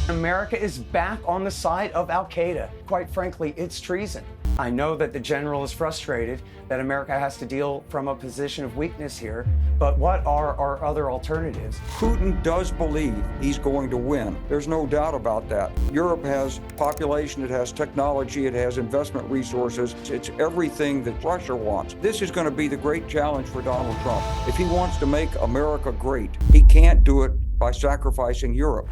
America is back on the side of al-Qaeda. Quite frankly, it's treason. I know that the general is frustrated that America has to deal from a position of weakness here, but what are our other alternatives? Putin does believe he's going to win. There's no doubt about that. Europe has population, it has technology, it has investment resources. It's everything that Russia wants. This is going to be the great challenge for Donald Trump. If he wants to make America great, he can't do it by sacrificing Europe.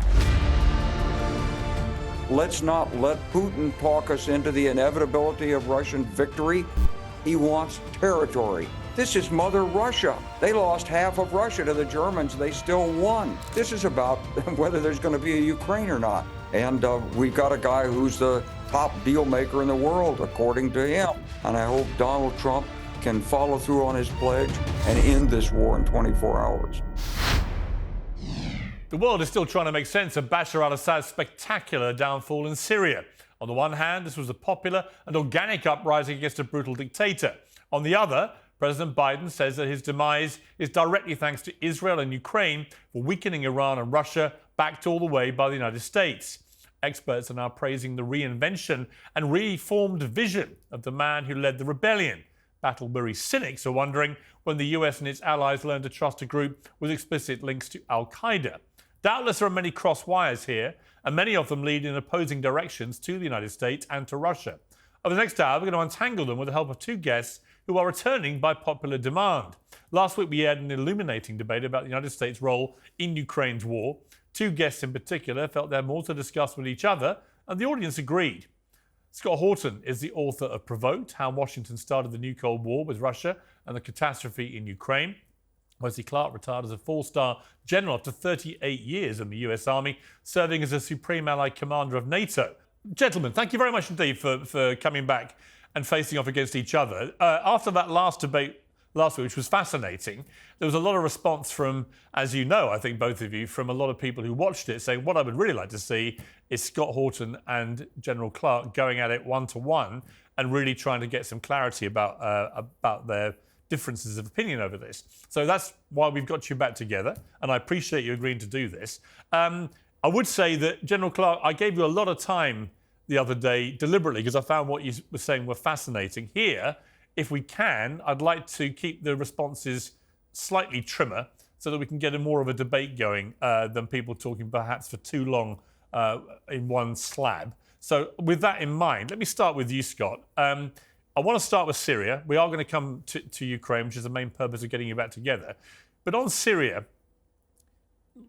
Let's not let Putin talk us into the inevitability of Russian victory. He wants territory. This is Mother Russia. They lost half of Russia to the Germans. They still won. This is about whether there's going to be a Ukraine or not. And we've got a guy who's the top deal maker in the world, according to him. And I hope Donald Trump can follow through on his pledge and end this war in 24 hours. The world is still trying to make sense of Bashar Al-Assad's spectacular downfall in Syria. On the one hand, this was a popular and organic uprising against a brutal dictator. On the other, President Biden says that his demise is directly thanks to Israel and Ukraine for weakening Iran and Russia, backed all the way by the United States. Experts are now praising the reinvention and reformed vision of the man who led the rebellion. Battle-weary cynics are wondering when the US and its allies learned to trust a group with explicit links to al-Qaeda. Doubtless there are many cross wires here, and many of them lead in opposing directions to the United States and to Russia. Over the next hour, we're going to untangle them with the help of two guests who are returning by popular demand. Last week, we had an illuminating debate about the United States' role in Ukraine's war. Two guests in particular felt they had more to discuss with each other, and the audience agreed. Scott Horton is the author of Provoked, How Washington Started the New Cold War with Russia and the Catastrophe in Ukraine. Wesley Clark retired as a four-star general after 38 years in the US Army, serving as a Supreme Allied Commander of NATO. Gentlemen, thank you very much indeed for coming back and facing off against each other. After that last debate last week, which was fascinating, there was a lot of response from, as you know, I think both of you, from a lot of people who watched it saying, what I would really like to see is Scott Horton and General Clark going at it one-to-one and really trying to get some clarity about their differences of opinion over this. So that's why we've got you back together, and I appreciate you agreeing to do this. I would say that, General Clark, I gave you a lot of time the other day deliberately because I found what you were saying were fascinating. Here, if we can, I'd like to keep the responses slightly trimmer so that we can get more of a debate going than people talking perhaps for too long in one slab. So with that in mind, let me start with you, Scott. I want to start with Syria. We are going to come to Ukraine, which is the main purpose of getting you back together. But on Syria,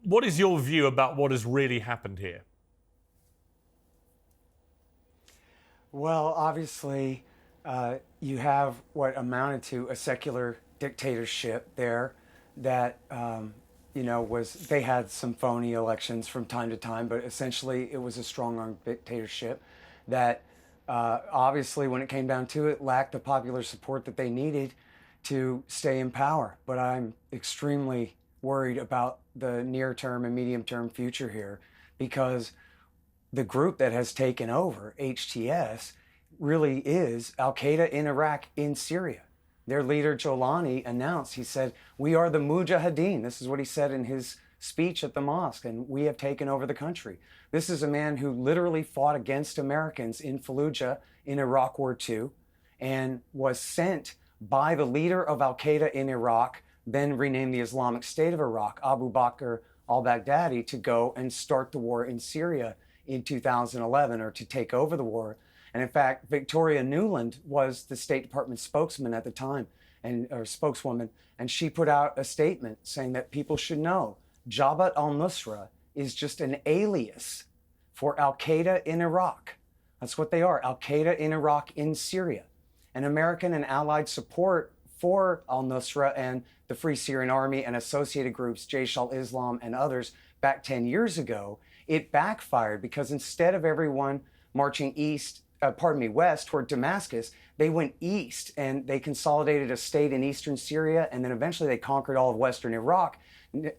what is your view about what has really happened here? Well, obviously, you have what amounted to a secular dictatorship there that, they had some phony elections from time to time, but essentially it was a strong-arm dictatorship that obviously, when it came down to it, lacked the popular support that they needed to stay in power. But I'm extremely worried about the near-term and medium-term future here because the group that has taken over, HTS, really is al-Qaeda in Iraq, in Syria. Their leader, Jolani, announced, he said, "We are the Mujahideen." This is what he said in his speech at the mosque, and we have taken over the country. This is a man who literally fought against Americans in Fallujah in Iraq War II and was sent by the leader of al-Qaeda in Iraq, then renamed the Islamic State of Iraq, Abu Bakr al-Baghdadi, to go and start the war in Syria in 2011, or to take over the war. And in fact, Victoria Nuland was the State Department spokesman at the time, or spokeswoman, and she put out a statement saying that people should know Jabhat al-Nusra is just an alias for al-Qaeda in Iraq. That's what they are, al-Qaeda in Iraq, in Syria. And American and allied support for al-Nusra and the Free Syrian Army and associated groups, Jaish al-Islam and others, back 10 years ago, it backfired because instead of everyone marching west toward Damascus, they went east and they consolidated a state in eastern Syria, and then eventually they conquered all of western Iraq,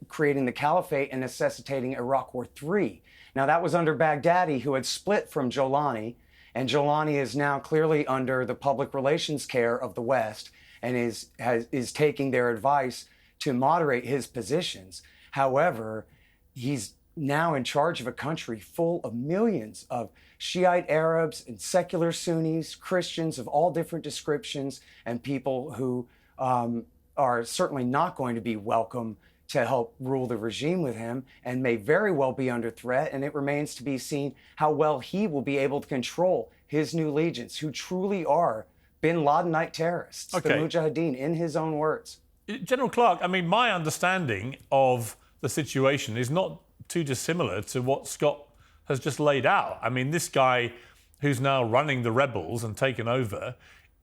creating the caliphate and necessitating Iraq War III. Now that was under Baghdadi, who had split from Jolani, and Jolani is now clearly under the public relations care of the West and is taking their advice to moderate his positions. However, he's now in charge of a country full of millions of Shiite Arabs and secular Sunnis, Christians of all different descriptions, and people who are certainly not going to be welcome to help rule the regime with him and may very well be under threat. And it remains to be seen how well he will be able to control his new legions, who truly are Binladinite terrorists, the Mujahideen, in his own words. General Clark, I mean, my understanding of the situation is not too dissimilar to what Scott has just laid out. I mean, this guy who's now running the rebels and taken over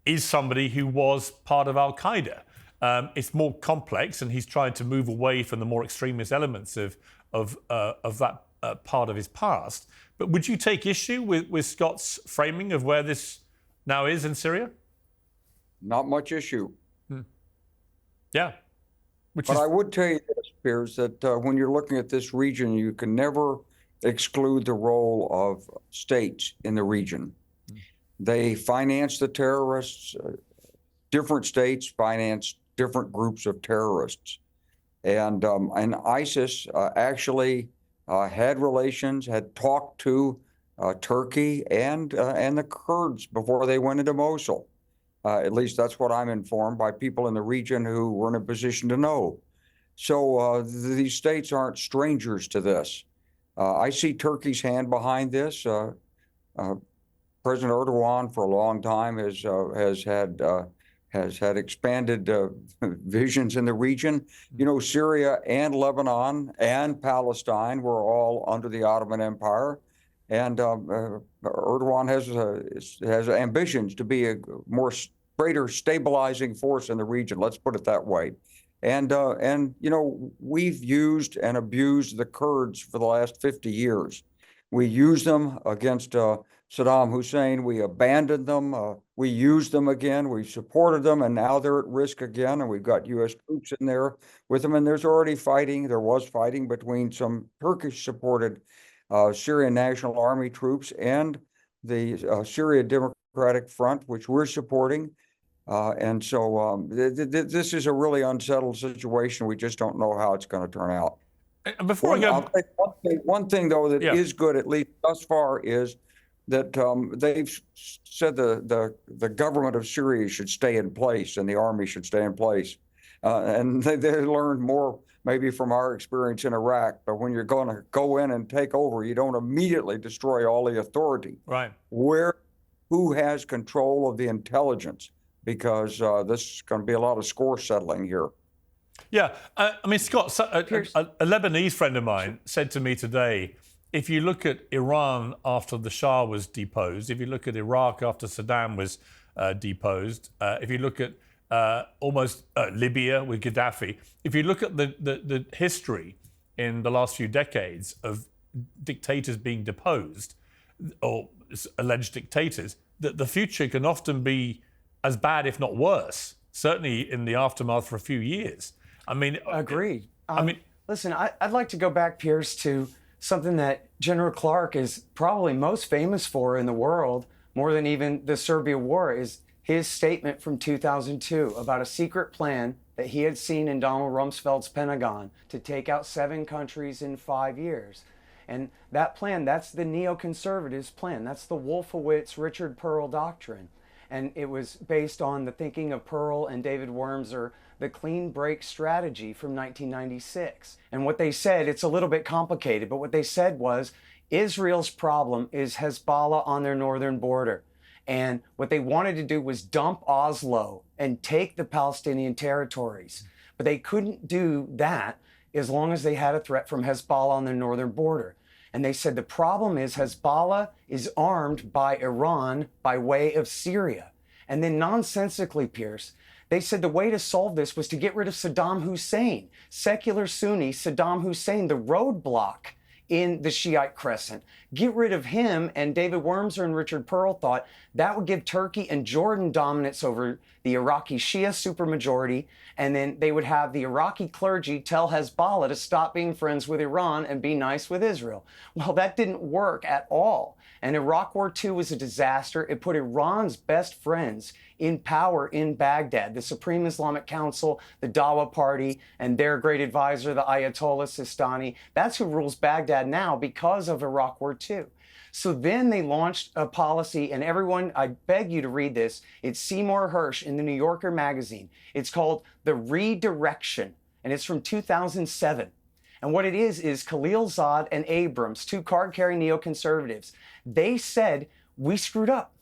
is somebody who was part of al-Qaeda. It's more complex, and he's trying to move away from the more extremist elements of that part of his past. But would you take issue with Scott's framing of where this now is in Syria? Not much issue. Yeah. But I would tell you this, Piers, that when you're looking at this region, you can never exclude the role of states in the region. They finance the terrorists. Different states finance different groups of terrorists. And ISIS actually had relations, had talked to Turkey and the Kurds before they went into Mosul. At least that's what I'm informed by people in the region who were in a position to know. So these states aren't strangers to this. I see Turkey's hand behind this. President Erdogan, for a long time, has had expanded visions in the region. You know, Syria and Lebanon and Palestine were all under the Ottoman Empire, and Erdogan has ambitions to be a greater stabilizing force in the region. Let's put it that way. And you know, we've used and abused the Kurds for the last 50 years. We used them against Saddam Hussein. We abandoned them. We used them again. We supported them, and now they're at risk again. And we've got U.S. troops in there with them. And there's already fighting. There was fighting between some Turkish-supported Syrian National Army troops and the Syria Democratic Front, which we're supporting. And so this is a really unsettled situation. We just don't know how it's going to turn out. Before I'll say one thing, though, that is good, at least thus far, is that they've said the government of Syria should stay in place and the army should stay in place. And they learned more maybe from our experience in Iraq. But when you're going to go in and take over, you don't immediately destroy all the authority. Right. Who has control of the intelligence? Because this is going to be a lot of score settling here. Yeah, I mean, Scott, a Lebanese friend of mine said to me today, if you look at Iran after the Shah was deposed, if you look at Iraq after Saddam was deposed, if you look at Libya with Gaddafi, if you look at the history in the last few decades of dictators being deposed, or alleged dictators, that the future can often be as bad, if not worse, certainly in the aftermath for a few years. I mean, agreed. Listen, I'd like to go back, Piers, to something that General Clark is probably most famous for in the world, more than even the Serbia war, is his statement from 2002 about a secret plan that he had seen in Donald Rumsfeld's Pentagon to take out 7 countries in 5 years. And that plan, that's the neoconservatives' plan. That's the Wolfowitz, Richard Perle doctrine. And it was based on the thinking of Perle and David Wormser, the clean break strategy from 1996. And what they said, it's a little bit complicated, but what they said was Israel's problem is Hezbollah on their northern border. And what they wanted to do was dump Oslo and take the Palestinian territories. But they couldn't do that as long as they had a threat from Hezbollah on their northern border. And they said the problem is Hezbollah is armed by Iran by way of Syria. And then nonsensically, Piers, they said the way to solve this was to get rid of Saddam Hussein, secular Sunni Saddam Hussein, the roadblock in the Shiite crescent. Get rid of him, and David Wormser and Richard Perle thought that would give Turkey and Jordan dominance over the Iraqi Shia supermajority, and then they would have the Iraqi clergy tell Hezbollah to stop being friends with Iran and be nice with Israel. Well, that didn't work at all. And Iraq War II was a disaster. It put Iran's best friends in power in Baghdad, the Supreme Islamic Council, the Dawa Party, and their great advisor, the Ayatollah Sistani. That's who rules Baghdad now because of Iraq War II. So then they launched a policy, and everyone, I beg you to read this. It's Seymour Hersh in the New Yorker magazine. It's called The Redirection, and it's from 2007. And what it is Khalil Zad and Abrams, two card-carrying neoconservatives, they said, we screwed up.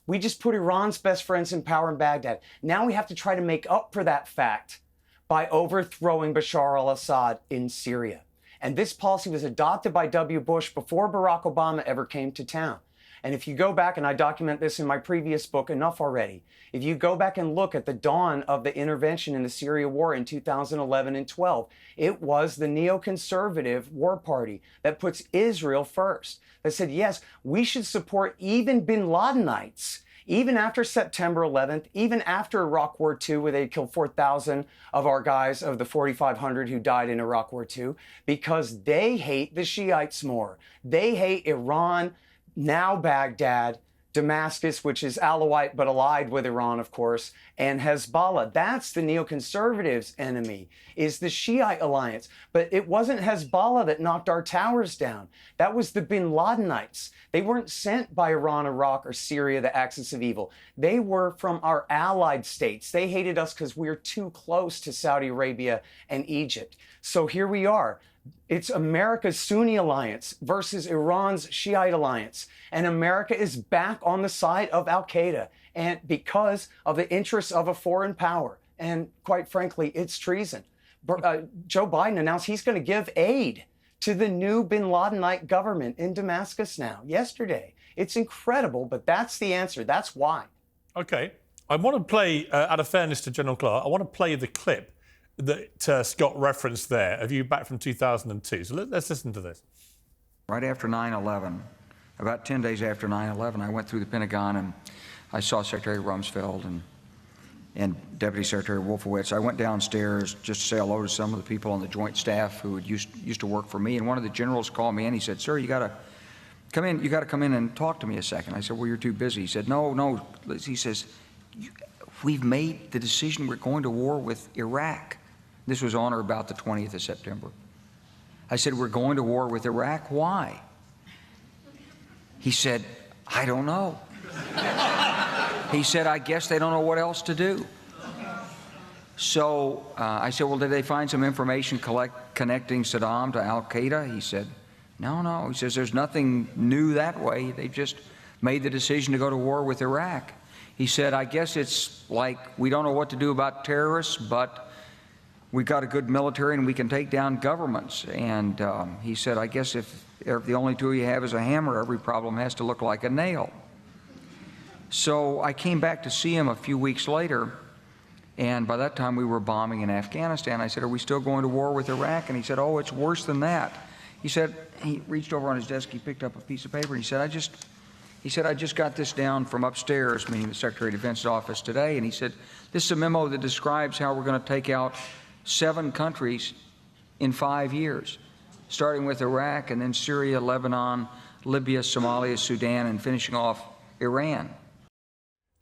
We just put Iran's best friends in power in Baghdad. Now we have to try to make up for that fact by overthrowing Bashar al-Assad in Syria. And this policy was adopted by W. Bush before Barack Obama ever came to town. And if you go back, and I document this in my previous book, Enough Already, if you go back and look at the dawn of the intervention in the Syria war in 2011 and 12, it was the neoconservative war party that puts Israel first, that said, yes, we should support even Binladinites, even after September 11th, even after Iraq War II, where they killed 4,000 of our guys, of the 4,500 who died in Iraq War II, because they hate the Shiites more. They hate Iran, now Baghdad, Damascus, which is Alawite but allied with Iran, of course, and Hezbollah. That's the neoconservatives' enemy, is the Shiite alliance. But it wasn't Hezbollah that knocked our towers down. That was the Binladinites. They weren't sent by Iran, Iraq, or Syria, the axis of evil. They were from our allied states. They hated us because we were too close to Saudi Arabia and Egypt. So here we are. It's America's Sunni alliance versus Iran's Shiite alliance. And America is back on the side of al-Qaeda, and because of the interests of a foreign power. And quite frankly, it's treason. Joe Biden announced he's going to give aid to the new Binladinite government in Damascus now, yesterday. It's incredible, but that's the answer. That's why. Okay. I want to play, out of fairness to General Clark, I want to play the clip that Scott referenced there of you back from 2002. So let's listen to this. Right after 9/11, about 10 days after 9/11, I went through the Pentagon and I saw Secretary Rumsfeld and Deputy Secretary Wolfowitz. I went downstairs just to say hello to some of the people on the Joint Staff who had used to work for me. And one of the generals called me in. He said, "Sir, you got to come in. You got to come in and talk to me a second." I said, "Well, you're too busy." He said, "No." He says, "We've made the decision. We're going to war with Iraq." This was on or about the 20th of September. I said, "We're going to war with Iraq. Why?" He said, "I don't know." He said, "I guess they don't know what else to do." So I said, "Well, did they find some information connecting Saddam to al-Qaeda?" He said, No. He says, "There's nothing new that way. They just made the decision to go to war with Iraq." He said, "I guess it's like we don't know what to do about terrorists, but we got a good military and we can take down governments." And he said, "I guess if the only tool you have is a hammer, every problem has to look like a nail." So I came back to see him a few weeks later, and by that time we were bombing in Afghanistan. I said, "Are we still going to war with Iraq?" And he said, "Oh, it's worse than that." He said, he reached over on his desk, he picked up a piece of paper, and he said, I just got this down from upstairs," meaning the Secretary of Defense's office today, and he said, "This is a memo that describes how we're going to take out 7 countries in 5 years, starting with Iraq and then Syria, Lebanon, Libya, Somalia, Sudan, and finishing off Iran."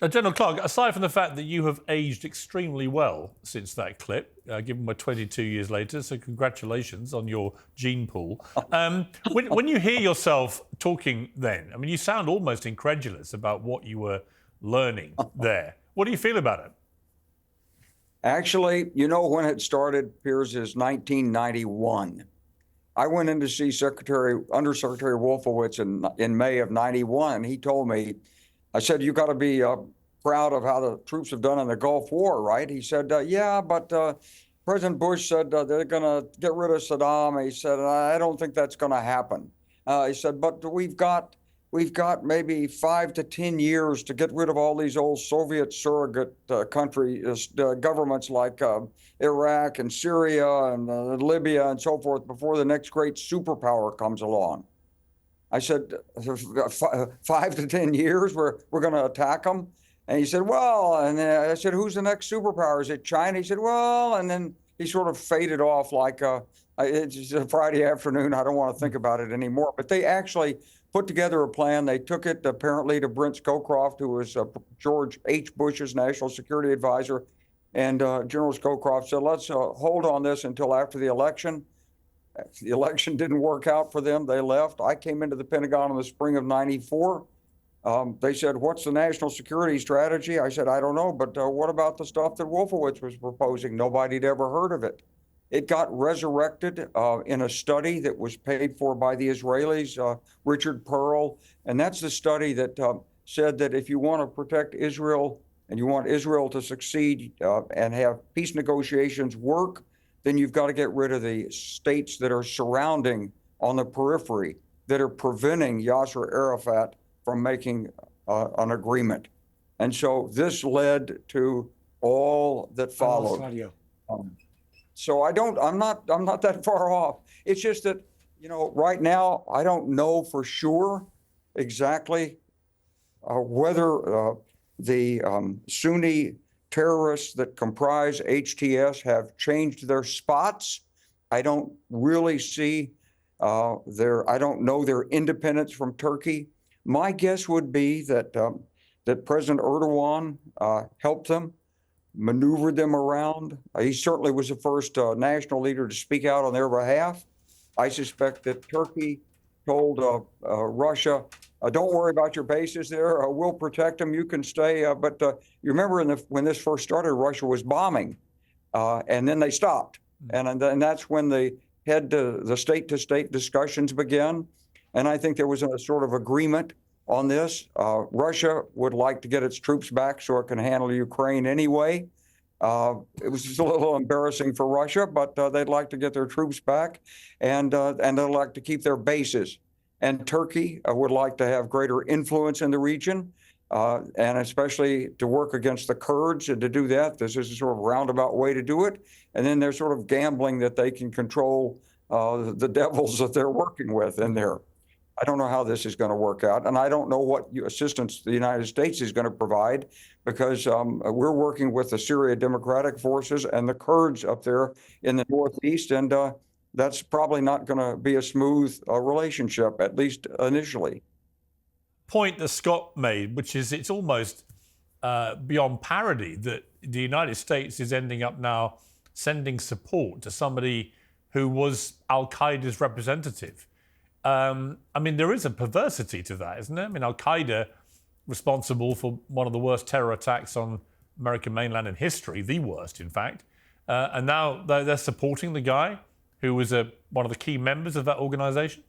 Now, General Clark, aside from the fact that you have aged extremely well since that clip, given we're 22 years later, so congratulations on your gene pool. When you hear yourself talking then, I mean, you sound almost incredulous about what you were learning there. What do you feel about it? Actually, you know when it started, Piers, is 1991. I went in to see Undersecretary Wolfowitz in May of 91. He told me, I said, "You got to be proud of how the troops have done in the Gulf War, right?" He said, "Yeah, but President Bush said they're going to get rid of Saddam." He said, "I don't think that's going to happen." He said, "But we've got maybe 5 to 10 years to get rid of all these old Soviet surrogate countries, governments like Iraq and Syria and Libya and so forth before the next great superpower comes along." I said, 5 to 10 years, we're going to attack them? And he said, well, and then I said, who's the next superpower? Is it China? He said, well, and then he sort of faded off like it's just a Friday afternoon. I don't want to think about it anymore. But they actually put together a plan. They took it apparently to Brent Scowcroft, who was George H. Bush's national security advisor. And General Scowcroft said, let's hold on this until after the election. The election didn't work out for them. They left. I came into the Pentagon in the spring of '94. They said, what's the national security strategy? I said, I don't know, but what about the stuff that Wolfowitz was proposing? Nobody'd ever heard of it. It got resurrected in a study that was paid for by the Israelis, Richard Pearl. And that's the study that said that if you want to protect Israel and you want Israel to succeed and have peace negotiations work, then you've got to get rid of the states that are surrounding on the periphery that are preventing Yasser Arafat from making an agreement. And so this led to all that followed. So I'm not that far off. It's just that, right now, I don't know for sure exactly whether the Sunni terrorists that comprise HTS have changed their spots. I don't really see I don't know their independence from Turkey. My guess would be that President Erdogan helped them, maneuvered them around. He certainly was the first national leader to speak out on their behalf. I suspect that Turkey told Russia, don't worry about your bases there. We'll protect them. You can stay. But you remember when this first started, Russia was bombing, and then they stopped. And that's when the state-to-state discussions began. And I think there was a sort of agreement on this. Russia would like to get its troops back so it can handle Ukraine anyway. It was just a little embarrassing for Russia, but they'd like to get their troops back, and they'd like to keep their bases. And Turkey would like to have greater influence in the region, and especially to work against the Kurds. And to do that, this is a sort of roundabout way to do it. And then they're sort of gambling that they can control the devils that they're working with in there. I don't know how this is going to work out, and I don't know what assistance the United States is going to provide, because we're working with the Syria Democratic Forces and the Kurds up there in the northeast, and that's probably not going to be a smooth relationship, at least initially. Point that Scott made, which is it's almost beyond parody that the United States is ending up now sending support to somebody who was al-Qaeda's representative. I mean, there is a perversity to that, isn't there? I mean, al-Qaeda, responsible for one of the worst terror attacks on American mainland in history, the worst, in fact. And now they're supporting the guy who was one of the key members of that organization?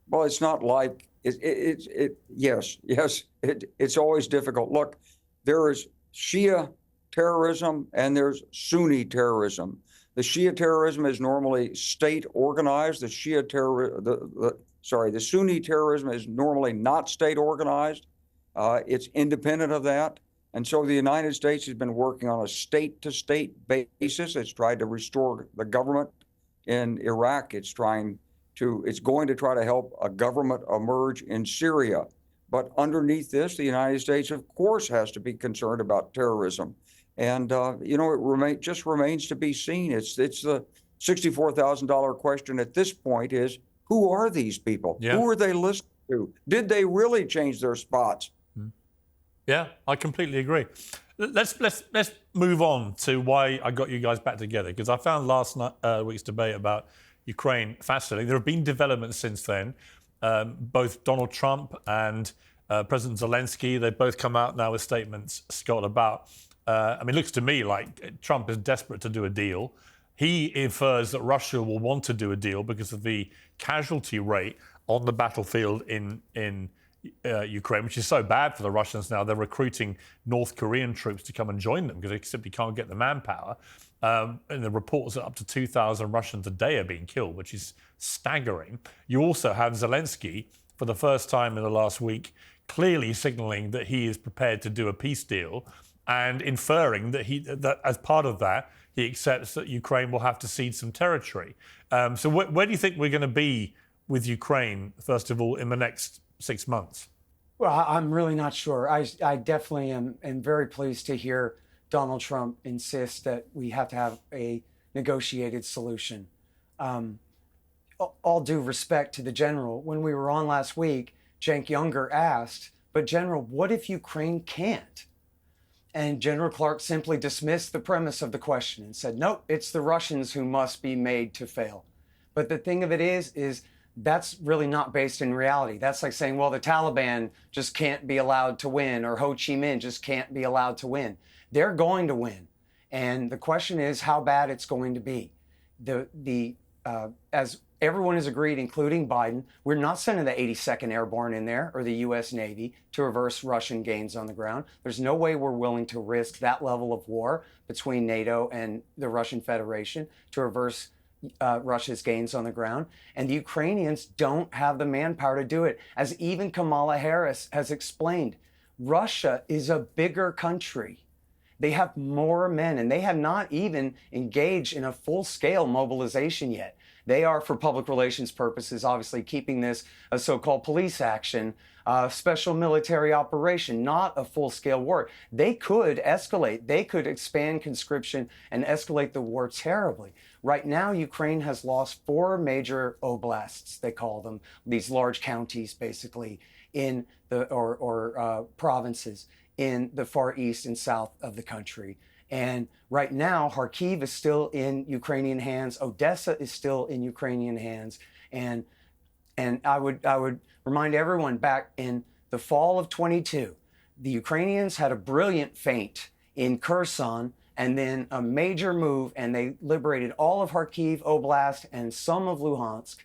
Well, it's not like, yes, it's always difficult. Look, there is Shia terrorism and there's Sunni terrorism. The Shia terrorism is normally state organized. The Sunni terrorism is normally not state organized. It's independent of that. And so the United States has been working on a state-to-state basis. It's tried to restore the government in Iraq. It's going to try to help a government emerge in Syria. But underneath this, the United States, of course, has to be concerned about terrorism. And, it just remains to be seen. It's the $64,000 question at this point is, who are these people? Yeah. Who are they listening to? Did they really change their spots? Yeah, I completely agree. Let's move on to why I got you guys back together, because I found last week's debate about Ukraine fascinating. There have been developments since then. Both Donald Trump and President Zelensky, they've both come out now with statements, Scott, about, it looks to me like Trump is desperate to do a deal. He infers that Russia will want to do a deal because of the casualty rate on the battlefield in Ukraine, which is so bad for the Russians now. They're recruiting North Korean troops to come and join them because they simply can't get the manpower. And the reports that up to 2,000 Russians a day are being killed, which is staggering. You also have Zelensky, for the first time in the last week, clearly signaling that he is prepared to do a peace deal and inferring that as part of that, he accepts that Ukraine will have to cede some territory. So where do you think we're going to be with Ukraine, first of all, in the next 6 months? Well, I'm really not sure. I definitely am very pleased to hear Donald Trump insist that we have to have a negotiated solution. Um, all due respect to the general, when we were on last week, Cenk Younger asked, but General, what if Ukraine can't? And General Clark simply dismissed the premise of the question and said, nope, it's the Russians who must be made to fail. But the thing of it is that's really not based in reality. That's like saying, well, the Taliban just can't be allowed to win, or Ho Chi Minh just can't be allowed to win. They're going to win. And the question is how bad it's going to be. As everyone has agreed, including Biden, we're not sending the 82nd Airborne in there or the U.S. Navy to reverse Russian gains on the ground. There's no way we're willing to risk that level of war between NATO and the Russian Federation to reverse Russia's gains on the ground. And the Ukrainians don't have the manpower to do it. As even Kamala Harris has explained, Russia is a bigger country. They have more men, and they have not even engaged in a full-scale mobilization yet. They are, for public relations purposes, obviously keeping this a so-called police action, special military operation, not a full-scale war. They could escalate. They could expand conscription and escalate the war terribly. Right now, Ukraine has lost 4 major oblasts, they call them, these large counties, basically, in the provinces in the far east and south of the country. And right now, Kharkiv is still in Ukrainian hands. Odessa is still in Ukrainian hands. And I would remind everyone, back in the fall of 22, the Ukrainians had a brilliant feint in Kherson and then a major move, and they liberated all of Kharkiv Oblast and some of Luhansk.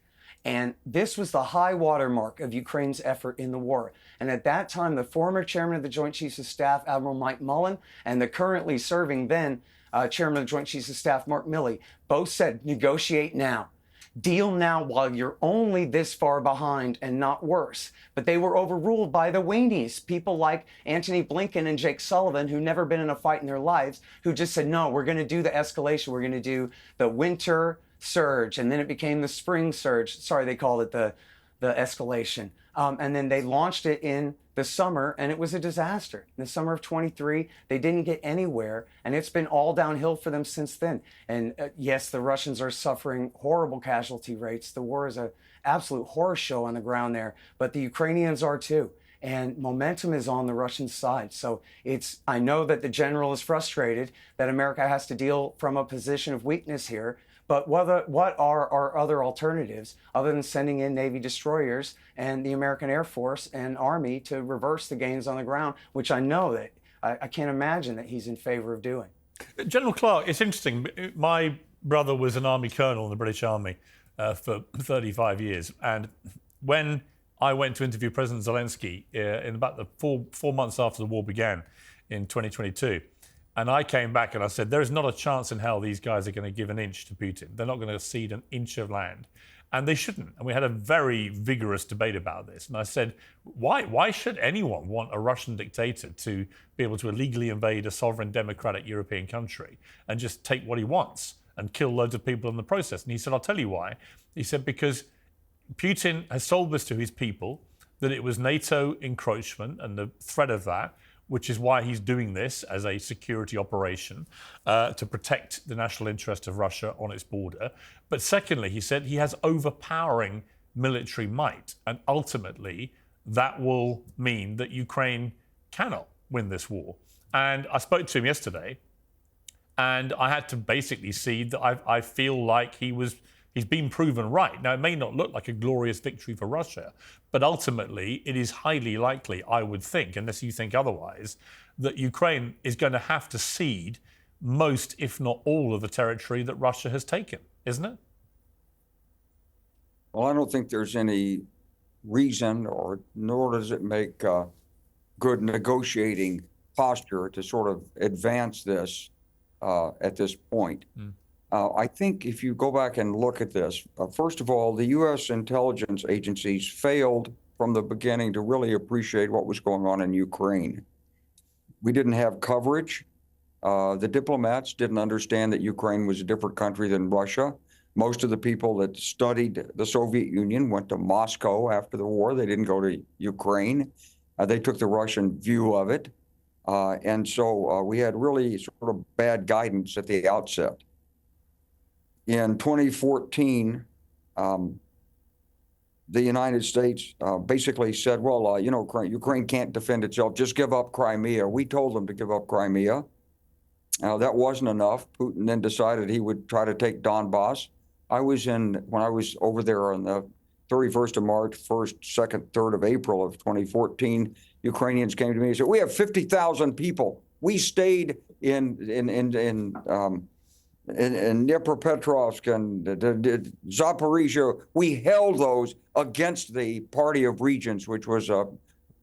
And this was the high watermark of Ukraine's effort in the war. And at that time, the former chairman of the Joint Chiefs of Staff, Admiral Mike Mullen, and the currently serving then chairman of the Joint Chiefs of Staff, Mark Milley, both said, negotiate now. Deal now while you're only this far behind and not worse. But they were overruled by the weenies, people like Antony Blinken and Jake Sullivan, who never been in a fight in their lives, who just said, no, we're going to do the escalation. We're going to do the winter surge, and then it became the spring surge. Sorry, they called it the escalation. And then they launched it in the summer, and it was a disaster. In the summer of 23, they didn't get anywhere, and it's been all downhill for them since then. And yes, the Russians are suffering horrible casualty rates. The war is an absolute horror show on the ground there, but the Ukrainians are too. And momentum is on the Russian side. So I know that the general is frustrated that America has to deal from a position of weakness here. But what are our other alternatives other than sending in Navy destroyers and the American Air Force and Army to reverse the gains on the ground, which I know that I can't imagine that he's in favor of doing. General Clark, it's interesting. My brother was an Army colonel in the British Army for 35 years. And when I went to interview President Zelensky in about the four months after the war began in 2022, and I came back and I said, there is not a chance in hell these guys are going to give an inch to Putin. They're not going to cede an inch of land. And they shouldn't. And we had a very vigorous debate about this. And I said, why should anyone want a Russian dictator to be able to illegally invade a sovereign democratic European country and just take what he wants and kill loads of people in the process? And he said, I'll tell you why. He said, because Putin has sold this to his people, that it was NATO encroachment and the threat of that, which is why he's doing this as a security operation to protect the national interest of Russia on its border. But secondly, he said he has overpowering military might. And ultimately, that will mean that Ukraine cannot win this war. And I spoke to him yesterday, and I had to basically see that I feel like he's been proven right. Now, it may not look like a glorious victory for Russia, but ultimately it is highly likely, I would think, unless you think otherwise, that Ukraine is going to have to cede most, if not all, of the territory that Russia has taken, isn't it? Well, I don't think there's any reason, nor does it make a good negotiating posture to sort of advance this at this point. I think if you go back and look at this, first of all, the U.S. intelligence agencies failed from the beginning to really appreciate what was going on in Ukraine. We didn't have coverage. The diplomats didn't understand that Ukraine was a different country than Russia. Most of the people that studied the Soviet Union went to Moscow after the war. They didn't go to Ukraine. They took the Russian view of it. And so we had really sort of bad guidance at the outset. In 2014, the United States basically said, well, you know, Ukraine can't defend itself, just give up Crimea. We told them to give up Crimea. That wasn't enough. Putin then decided he would try to take Donbass. When I was over there on the 31st of March, 1st, 2nd, 3rd of April of 2014, Ukrainians came to me and said, we have 50,000 people. We stayed in Dnipropetrovsk and Zaporizhia. We held those against the Party of Regions, which was the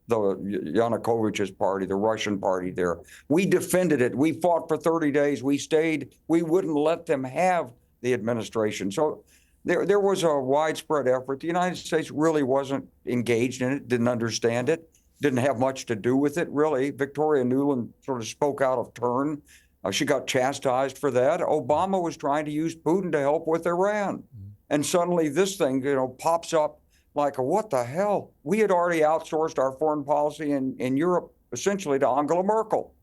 Yanukovych's party, the Russian party there. We defended it. We fought for 30 days. We stayed. We wouldn't let them have the administration. So there was a widespread effort. The United States really wasn't engaged in it, didn't understand it, didn't have much to do with it, really. Victoria Nuland sort of spoke out of turn. She got chastised for that. Obama was trying to use Putin to help with Iran. And suddenly this thing, you know, pops up like, what the hell? We had already outsourced our foreign policy in Europe essentially to Angela Merkel.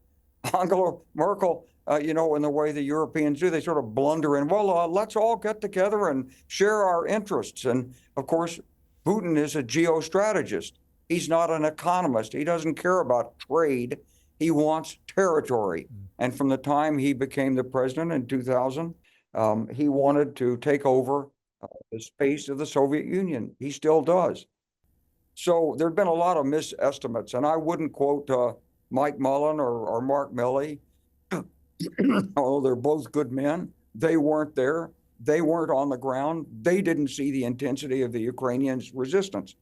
Angela Merkel, you know, in the way the Europeans do, they sort of blunder in, well, let's all get together and share our interests. And of course, Putin is a geostrategist. He's not an economist. He doesn't care about trade. He wants territory. And from the time he became the president in 2000, he wanted to take over the space of the Soviet Union. He still does. So there've been a lot of misestimates, and I wouldn't quote Mike Mullen or Mark Milley, although they're both good men. They weren't there. They weren't on the ground. They didn't see the intensity of the Ukrainians' resistance.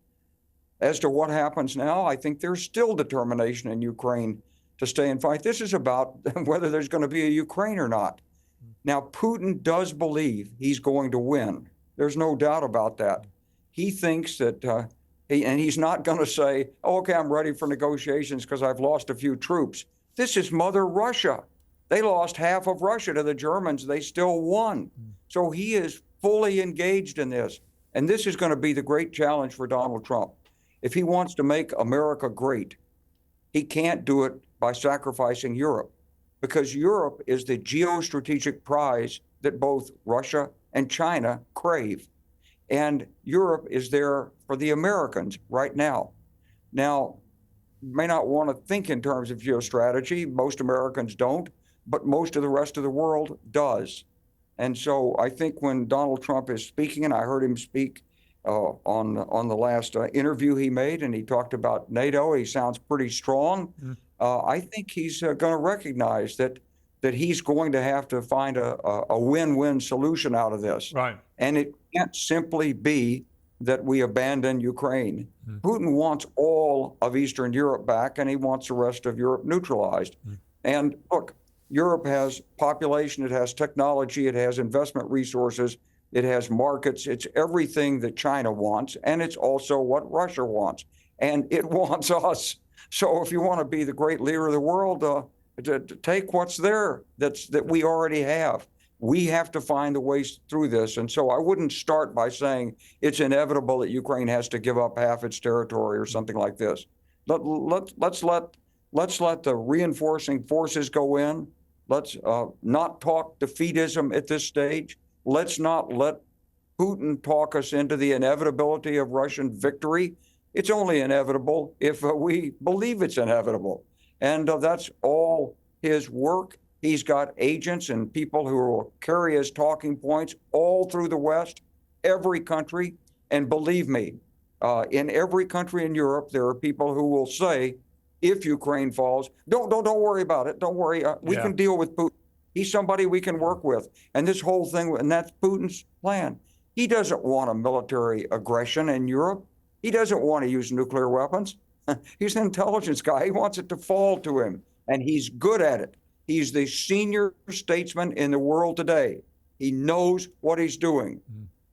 As to what happens now, I think there's still determination in Ukraine to stay and fight. This is about whether there's going to be a Ukraine or not. Now, Putin does believe he's going to win. There's no doubt about that. He thinks that, and he's not going to say, oh, okay, I'm ready for negotiations because I've lost a few troops. This is Mother Russia. They lost half of Russia to the Germans. They still won. So he is fully engaged in this. And this is going to be the great challenge for Donald Trump. If he wants to make America great, he can't do it by sacrificing Europe, because Europe is the geostrategic prize that both Russia and China crave. And Europe is there for the Americans right now. Now, you may not want to think in terms of geostrategy. Most Americans don't, but most of the rest of the world does. And so I think when Donald Trump is speaking, and I heard him speak on the last interview he made, and he talked about NATO, he sounds pretty strong. I think he's going to recognize that he's going to have to find a win-win solution out of this. Right. And it can't simply be that we abandon Ukraine. Putin wants all of Eastern Europe back, and he wants the rest of Europe neutralized. And look, Europe has population, it has technology, it has investment resources, it has markets, it's everything that China wants, and it's also what Russia wants, and it wants us. So if you want to be the great leader of the world, to take what's there that we already have. We have to find the ways through this. And so I wouldn't start by saying it's inevitable that Ukraine has to give up half its territory or something like this. Let's let the reinforcing forces go in. Let's not talk defeatism at this stage. Let's not let Putin talk us into the inevitability of Russian victory. It's only inevitable if we believe it's inevitable. And that's all his work. He's got agents and people who will carry his talking points all through the West, every country. And believe me, in every country in Europe, there are people who will say, if Ukraine falls, don't worry about it. Don't worry. We can deal with Putin. He's somebody we can work with. And this whole thing, and that's Putin's plan. He doesn't want a military aggression in Europe. He doesn't want to use nuclear weapons. He's an intelligence guy. He wants it to fall to him, and he's good at it. He's the senior statesman in the world today. He knows what he's doing.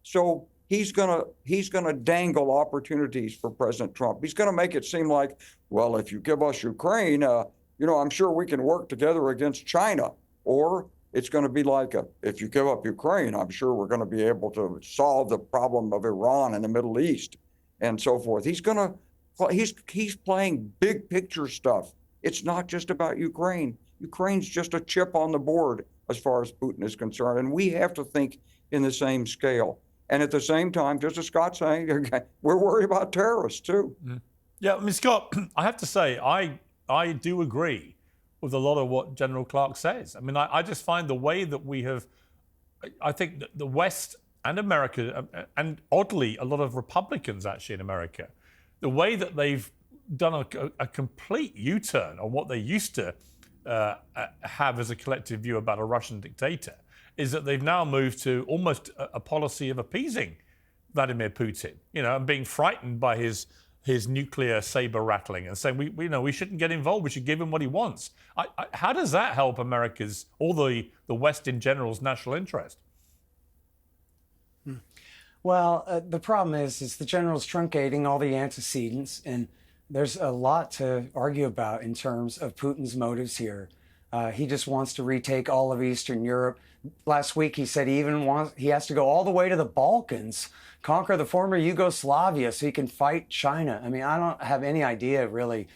So he's gonna dangle opportunities for President Trump. He's gonna make it seem like, well, if you give us Ukraine, I'm sure we can work together against China. Or it's going to be like, if you give up Ukraine, I'm sure we're going to be able to solve the problem of Iran in the Middle East and so forth. He's going to He's playing big picture stuff. It's not just about Ukraine. Ukraine's just a chip on the board as far as Putin is concerned, and we have to think in the same scale. And at the same time, just as Scott's saying, we're worried about terrorists too. Yeah, I mean, Scott, I have to say, I do agree with a lot of what General Clark says. I mean, I just find the way that we have, I think that the West and America, and oddly, a lot of Republicans actually in America, the way that they've done a complete U-turn on what they used to have as a collective view about a Russian dictator is that they've now moved to almost a policy of appeasing Vladimir Putin, and being frightened by his nuclear saber rattling and saying we shouldn't get involved. We should give him what he wants. How does that help America's, or the West in general's, national interest? Well, the problem is the general's truncating all the antecedents, and there's a lot to argue about in terms of Putin's motives here. He just wants to retake all of Eastern Europe. Last week, he said he has to go all the way to the Balkans, conquer the former Yugoslavia so he can fight China. I mean, I don't have any idea really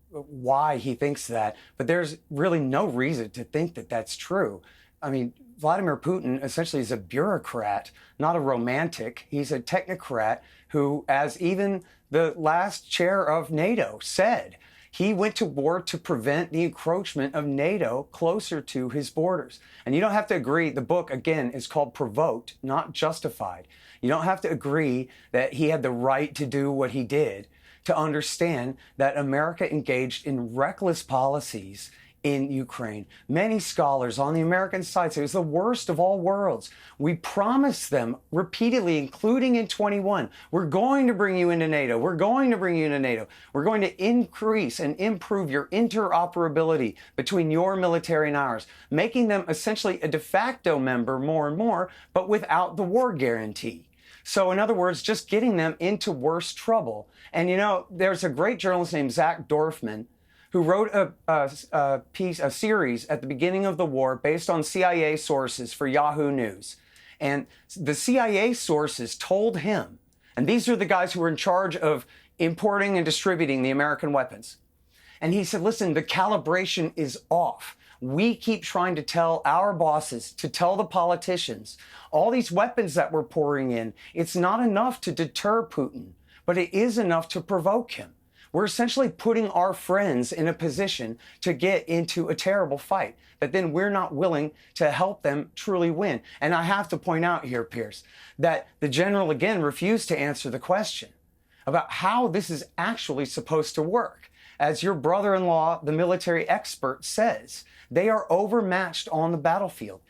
why he thinks that, but there's really no reason to think that that's true. I mean, Vladimir Putin essentially is a bureaucrat, not a romantic. He's a technocrat who, as even the last chair of NATO said, he went to war to prevent the encroachment of NATO closer to his borders. And you don't have to agree. The book, again, is called Provoked, not Justified. You don't have to agree that he had the right to do what he did to understand that America engaged in reckless policies in Ukraine. Many scholars on the American side say it was the worst of all worlds. We promised them repeatedly, including in 21, we're going to bring you into NATO. We're going to bring you into NATO. We're going to increase and improve your interoperability between your military and ours, making them essentially a de facto member more and more, but without the war guarantee. So in other words, just getting them into worse trouble. And there's a great journalist named Zach Dorfman who wrote a series at the beginning of the war based on CIA sources for Yahoo News. And the CIA sources told him, and these are the guys who were in charge of importing and distributing the American weapons. And he said, listen, the calibration is off. We keep trying to tell our bosses, to tell the politicians, all these weapons that we're pouring in, it's not enough to deter Putin, but it is enough to provoke him. We're essentially putting our friends in a position to get into a terrible fight that then we're not willing to help them truly win. And I have to point out here, Piers, that the general again refused to answer the question about how this is actually supposed to work. As your brother-in-law, the military expert, says, they are overmatched on the battlefield.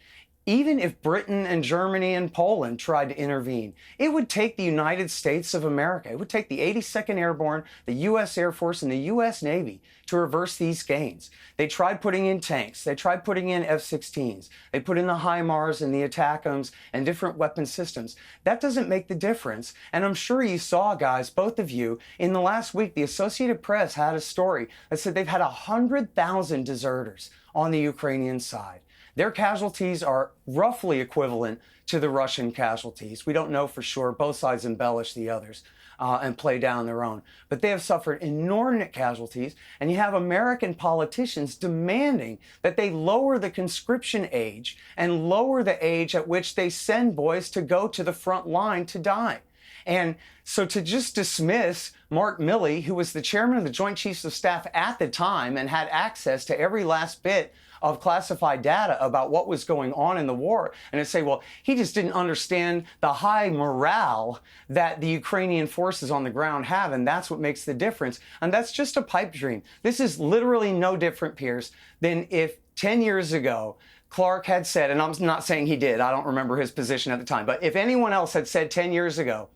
Even if Britain and Germany and Poland tried to intervene, it would take the United States of America, it would take the 82nd Airborne, the U.S. Air Force, and the U.S. Navy to reverse these gains. They tried putting in tanks. They tried putting in F-16s. They put in the HIMARS and the ATACMS and different weapon systems. That doesn't make the difference. And I'm sure you saw, guys, both of you, in the last week, the Associated Press had a story that said they've had 100,000 deserters on the Ukrainian side. Their casualties are roughly equivalent to the Russian casualties. We don't know for sure. Both sides embellish the others and play down their own. But they have suffered inordinate casualties, and you have American politicians demanding that they lower the conscription age and lower the age at which they send boys to go to the front line to die. And so to just dismiss Mark Milley, who was the chairman of the Joint Chiefs of Staff at the time and had access to every last bit of classified data about what was going on in the war, and to say, well, he just didn't understand the high morale that the Ukrainian forces on the ground have, and that's what makes the difference. And that's just a pipe dream. This is literally no different, Piers, than if 10 years ago Clark had said, and I'm not saying he did, I don't remember his position at the time, but if anyone else had said 10 years ago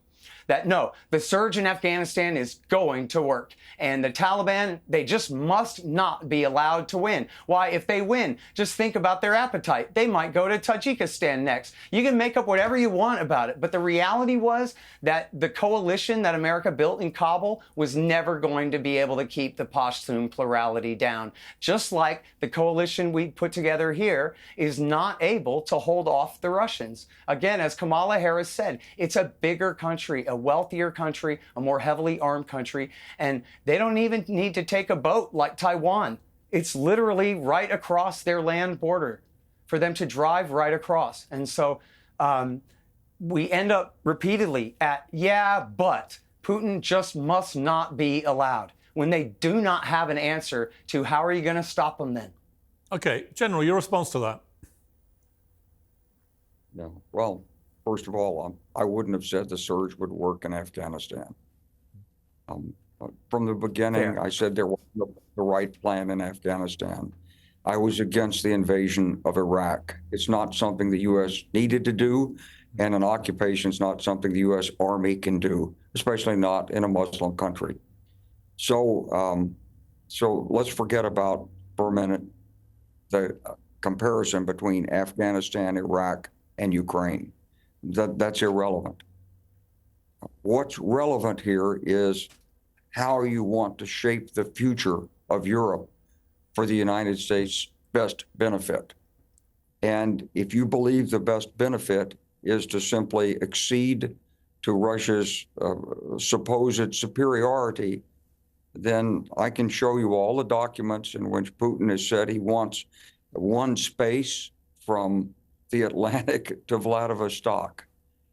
that no, the surge in Afghanistan is going to work. And the Taliban, they just must not be allowed to win. Why, if they win, just think about their appetite. They might go to Tajikistan next. You can make up whatever you want about it. But the reality was that the coalition that America built in Kabul was never going to be able to keep the Pashtun plurality down. Just like the coalition we put together here is not able to hold off the Russians. Again, as Kamala Harris said, it's a bigger country, a a wealthier country, a more heavily armed country, and they don't even need to take a boat like Taiwan. It's literally right across their land border for them to drive right across. And so we end up repeatedly at, yeah, but Putin just must not be allowed, when they do not have an answer to how are you going to stop them then? Okay, General, your response to that? Yeah. Well, first of all, I wouldn't have said the surge would work in Afghanistan. From the beginning, I said there wasn't the right plan in Afghanistan. I was against the invasion of Iraq. It's not something the U.S. needed to do, and an occupation is not something the U.S. Army can do, especially not in a Muslim country. So, so let's forget about, for a minute, the comparison between Afghanistan, Iraq, and Ukraine. That's irrelevant. What's relevant here is how you want to shape the future of Europe for the United States' best benefit. And if you believe the best benefit is to simply accede to Russia's supposed superiority, then I can show you all the documents in which Putin has said he wants one space from the Atlantic to Vladivostok.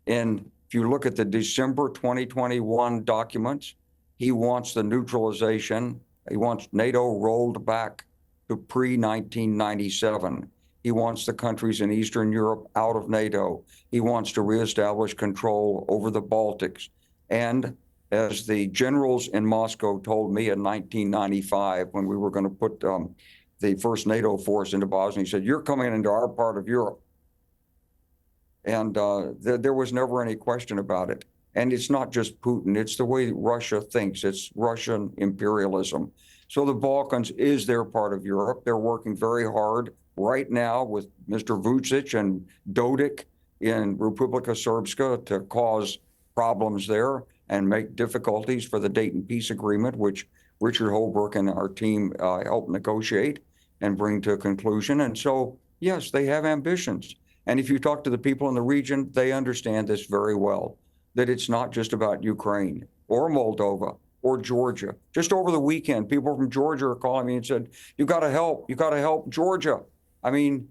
And if you look at the December 2021 documents, he wants the neutralization. He wants NATO rolled back to pre-1997. He wants the countries in Eastern Europe out of NATO. He wants to reestablish control over the Baltics. And as the generals in Moscow told me in 1995, when we were going to put the first NATO force into Bosnia, he said, "You're coming into our part of Europe." And there was never any question about it. And it's not just Putin, it's the way Russia thinks. It's Russian imperialism. So the Balkans is their part of Europe. They're working very hard right now with Mr. Vucic and Dodik in Republika Srpska to cause problems there and make difficulties for the Dayton Peace Agreement, which Richard Holbrooke and our team helped negotiate and bring to a conclusion. And so, yes, they have ambitions. And if you talk to the people in the region, they understand this very well, that it's not just about Ukraine or Moldova or Georgia. Just over the weekend, people from Georgia are calling me and said, you got to help Georgia. I mean,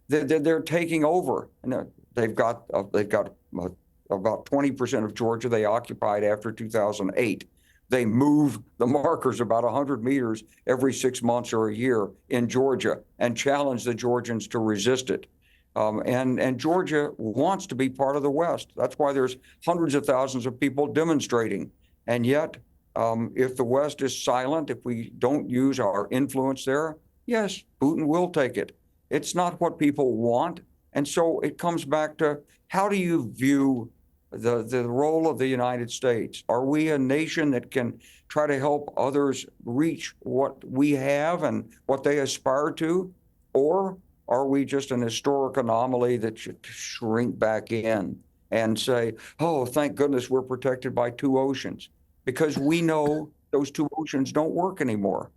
they're taking over. And they've got about 20% of Georgia they occupied after 2008. They move the markers about 100 meters every 6 months or a year in Georgia and challenge the Georgians to resist it. And Georgia wants to be part of the West. That's why there's hundreds of thousands of people demonstrating. And yet, if the West is silent, if we don't use our influence there, yes, Putin will take it. It's not what people want. And so it comes back to, how do you view the role of the United States? Are we a nation that can try to help others reach what we have and what they aspire to? Or are we just an historic anomaly that should shrink back in and say, oh, thank goodness we're protected by two oceans? Because we know those two oceans don't work anymore.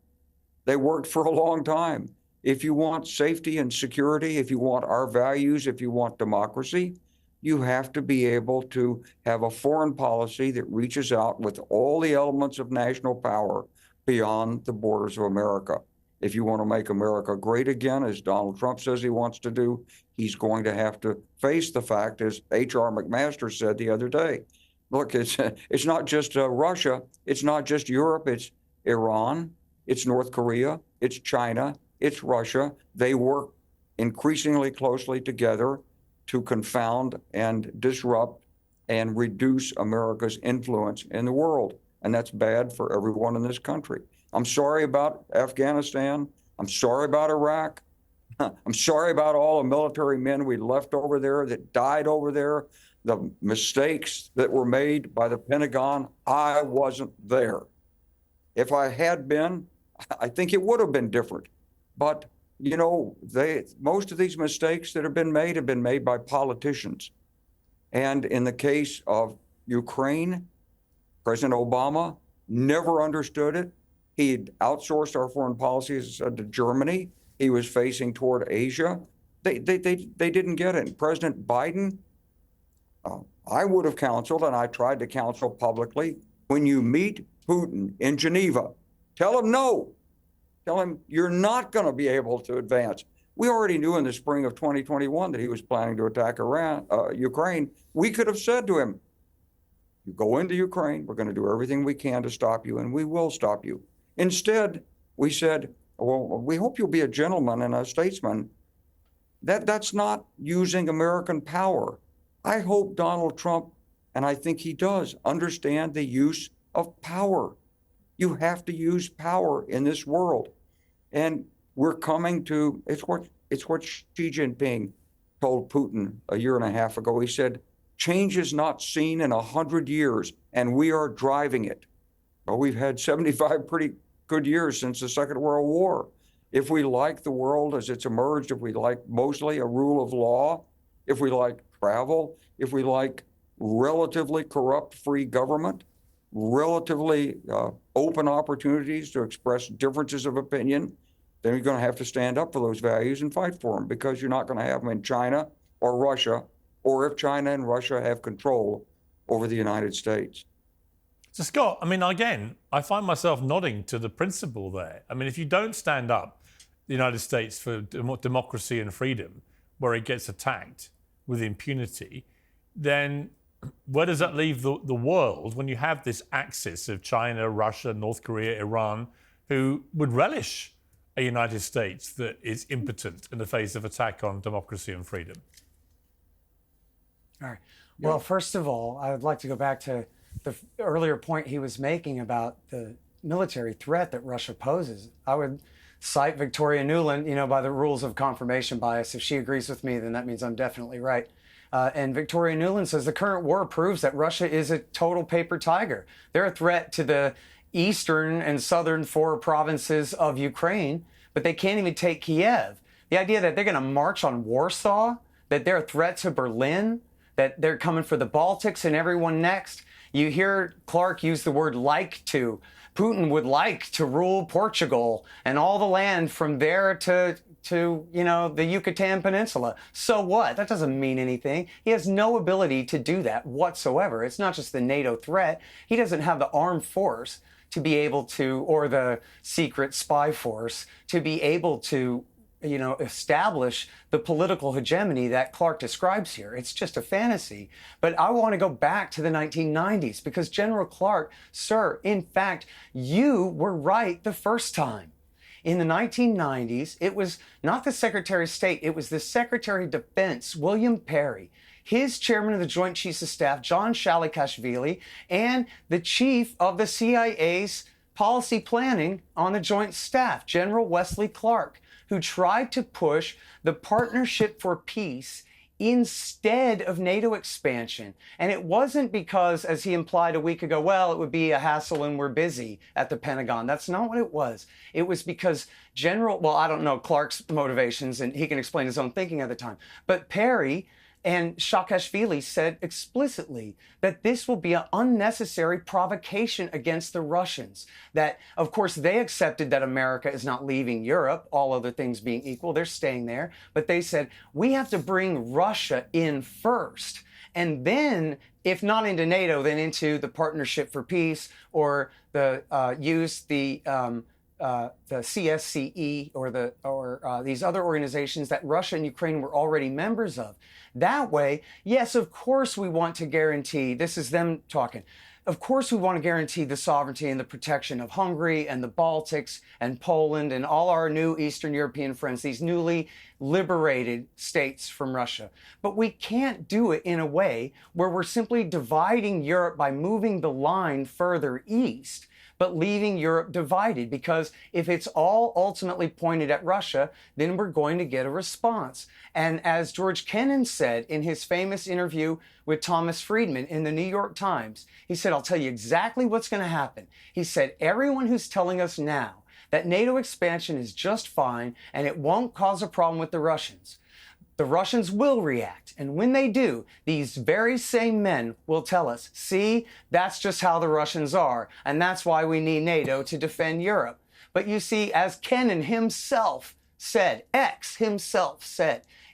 They worked for a long time. If you want safety and security, if you want our values, if you want democracy, you have to be able to have a foreign policy that reaches out with all the elements of national power beyond the borders of America. If you want to make America great again, as Donald Trump says he wants to do, he's going to have to face the fact, as H.R. McMaster said the other day, look, it's not just Russia, it's not just Europe, it's Iran, it's North Korea, it's China, it's Russia. They work increasingly closely together to confound and disrupt and reduce America's influence in the world. And that's bad for everyone in this country. I'm sorry about Afghanistan. I'm sorry about Iraq. I'm sorry about all the military men we left over there that died over there, the mistakes that were made by the Pentagon. I wasn't there. If I had been, I think it would have been different. But, you know, most of these mistakes that have been made by politicians. And in the case of Ukraine, President Obama never understood it. He'd outsourced our foreign policy, as I said, to Germany. He was facing toward Asia. They didn't get it. President Biden, I would have counseled, and I tried to counsel publicly, when you meet Putin in Geneva, tell him no. Tell him you're not going to be able to advance. We already knew in the spring of 2021 that he was planning to attack Ukraine. We could have said to him, you go into Ukraine, we're going to do everything we can to stop you, and we will stop you. Instead, we said, well, we hope you'll be a gentleman and a statesman. That's not using American power. I hope Donald Trump, and I think he does, understand the use of power. You have to use power in this world. And we're coming to, it's what Xi Jinping told Putin a year and a half ago. He said, change is not seen in 100 years, and we are driving it. Well, we've had 75 pretty good years since the Second World War. If we like the world as it's emerged, if we like mostly a rule of law, if we like travel, if we like relatively corrupt free government, relatively open opportunities to express differences of opinion, then you're going to have to stand up for those values and fight for them, because you're not going to have them in China or Russia, or if China and Russia have control over the United States. So, Scott, I mean, again, I find myself nodding to the principle there. I mean, if you don't stand up the United States for democracy and freedom, where it gets attacked with impunity, then where does that leave the world when you have this axis of China, Russia, North Korea, Iran, who would relish a United States that is impotent in the face of attack on democracy and freedom? All right. Well, first of all, I would like to go back to the earlier point he was making about the military threat that Russia poses. I would cite Victoria Nuland, by the rules of confirmation bias. If she agrees with me, then that means I'm definitely right. And Victoria Nuland says the current war proves that Russia is a total paper tiger. They're a threat to the eastern and southern 4 provinces of Ukraine, but they can't even take Kiev. The idea that they're going to march on Warsaw, that they're a threat to Berlin, that they're coming for the Baltics and everyone next. You hear Clark use the word like to. Putin would like to rule Portugal and all the land from there to the Yucatan Peninsula. So what? That doesn't mean anything. He has no ability to do that whatsoever. It's not just the NATO threat. He doesn't have the armed force to be able to, or the secret spy force, to be able to establish the political hegemony that Clark describes here. It's just a fantasy. But I want to go back to the 1990s, because General Clark, sir, in fact, you were right the first time. In the 1990s, it was not the Secretary of State, it was the Secretary of Defense, William Perry, his chairman of the Joint Chiefs of Staff, John Shalikashvili, and the chief of the CIA's policy planning on the Joint Staff, General Wesley Clark, who tried to push the Partnership for Peace instead of NATO expansion. And it wasn't because, as he implied a week ago, well, it would be a hassle and we're busy at the Pentagon. That's not what it was. It was because I don't know Clark's motivations, and he can explain his own thinking at the time, but Perry and Saakashvili said explicitly that this will be an unnecessary provocation against the Russians. That, of course, they accepted that America is not leaving Europe, all other things being equal, they're staying there. But they said, we have to bring Russia in first. And then, if not into NATO, then into the Partnership for Peace, or the CSCE, or these other organizations that Russia and Ukraine were already members of. That way, yes, of course we want to guarantee, this is them talking, of course we want to guarantee the sovereignty and the protection of Hungary and the Baltics and Poland and all our new Eastern European friends, these newly liberated states from Russia. But we can't do it in a way where we're simply dividing Europe by moving the line further east, but leaving Europe divided, because if it's all ultimately pointed at Russia, then we're going to get a response. And as George Kennan said in his famous interview with Thomas Friedman in the New York Times, he said, I'll tell you exactly what's going to happen. He said, everyone who's telling us now that NATO expansion is just fine and it won't cause a problem with the Russians will react. And when they do, these very same men will tell us, see, that's just how the Russians are. And that's why we need NATO to defend Europe. But you see, as Kennan himself said,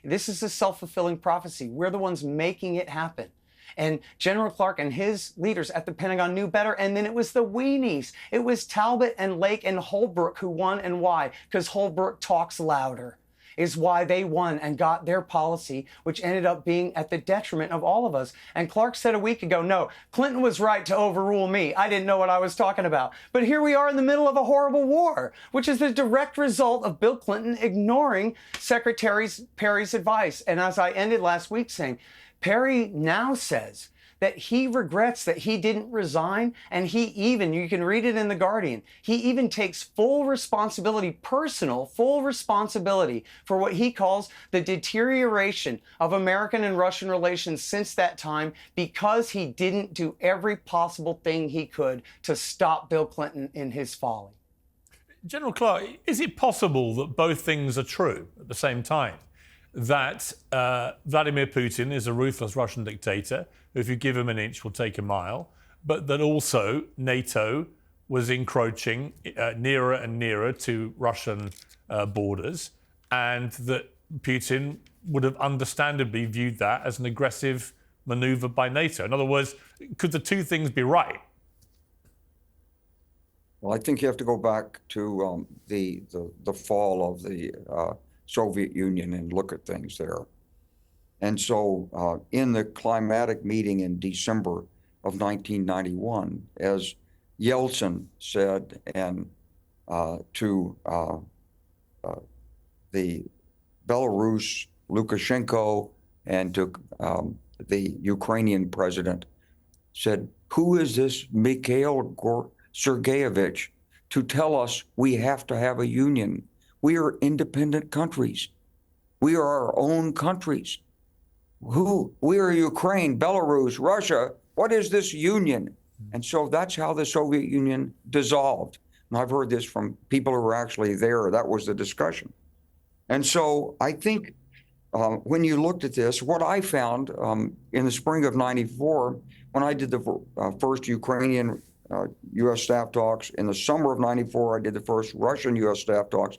this is a self-fulfilling prophecy. We're the ones making it happen. And General Clark and his leaders at the Pentagon knew better. And then it was the weenies. It was Talbot and Lake and Holbrooke who won. And why? Because Holbrooke talks louder, is why they won and got their policy, which ended up being at the detriment of all of us. And Clark said a week ago, no, Clinton was right to overrule me. I didn't know what I was talking about. But here we are in the middle of a horrible war, which is the direct result of Bill Clinton ignoring Secretary Perry's advice. And as I ended last week saying, Perry now says that he regrets that he didn't resign, and he even, you can read it in The Guardian, he even takes full responsibility, personal, full responsibility for what he calls the deterioration of American and Russian relations since that time, because he didn't do every possible thing he could to stop Bill Clinton in his folly. General Clark, is it possible that both things are true at the same time? That Vladimir Putin is a ruthless Russian dictator who, if you give him an inch, will take a mile, but that also NATO was encroaching nearer and nearer to Russian borders, and that Putin would have understandably viewed that as an aggressive maneuver by NATO? In other words, could the two things be right? Well, I think you have to go back to the fall of the Soviet Union and look at things there. And so in the climatic meeting in December of 1991, as Yeltsin said, and to the Belarus, Lukashenko, and to the Ukrainian president, said, who is this Mikhail Sergeyevich to tell us we have to have a union? We are independent countries. We are our own countries. We are Ukraine, Belarus, Russia. What is this union? And so that's how the Soviet Union dissolved. And I've heard this from people who were actually there. That was the discussion. And so I think when you looked at this, what I found in the spring of '94, when I did the first Ukrainian U.S. staff talks, in the summer of '94, I did the first Russian U.S. staff talks.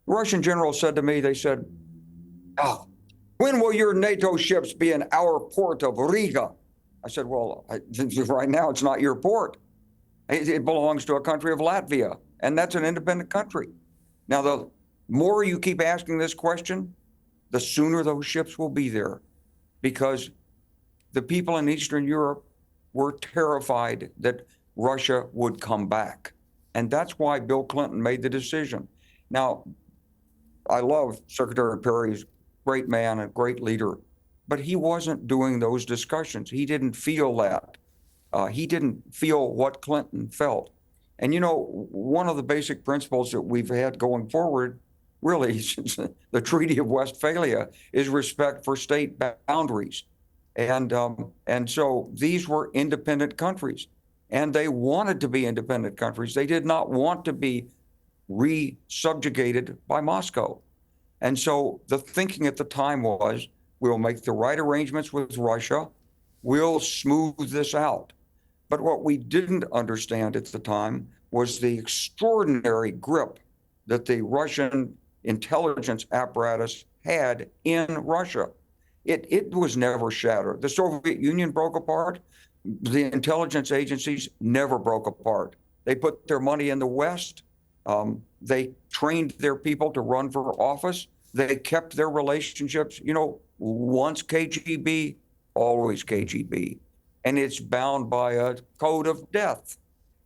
The Russian general said to me, they said, oh, when will your NATO ships be in our port of Riga? I said, well, right now it's not your port. It belongs to a country of Latvia, and that's an independent country. Now, the more you keep asking this question, the sooner those ships will be there, because the people in Eastern Europe were terrified that Russia would come back. And that's why Bill Clinton made the decision. Now, I love Secretary Perry's great man and great leader, but he wasn't doing those discussions. He didn't feel that. He didn't feel what Clinton felt. And you know, one of the basic principles that we've had going forward, really since the Treaty of Westphalia, is respect for state boundaries. And so these were independent countries, and they wanted to be independent countries. They did not want to be re-subjugated by Moscow. And so the thinking at the time was, we'll make the right arrangements with Russia, we'll smooth this out. But what we didn't understand at the time was the extraordinary grip that the Russian intelligence apparatus had in Russia. It was never shattered. The Soviet Union broke apart. The intelligence agencies never broke apart. They put their money in the West. They trained their people to run for office. They kept their relationships, you know, once KGB, always KGB. And it's bound by a code of death.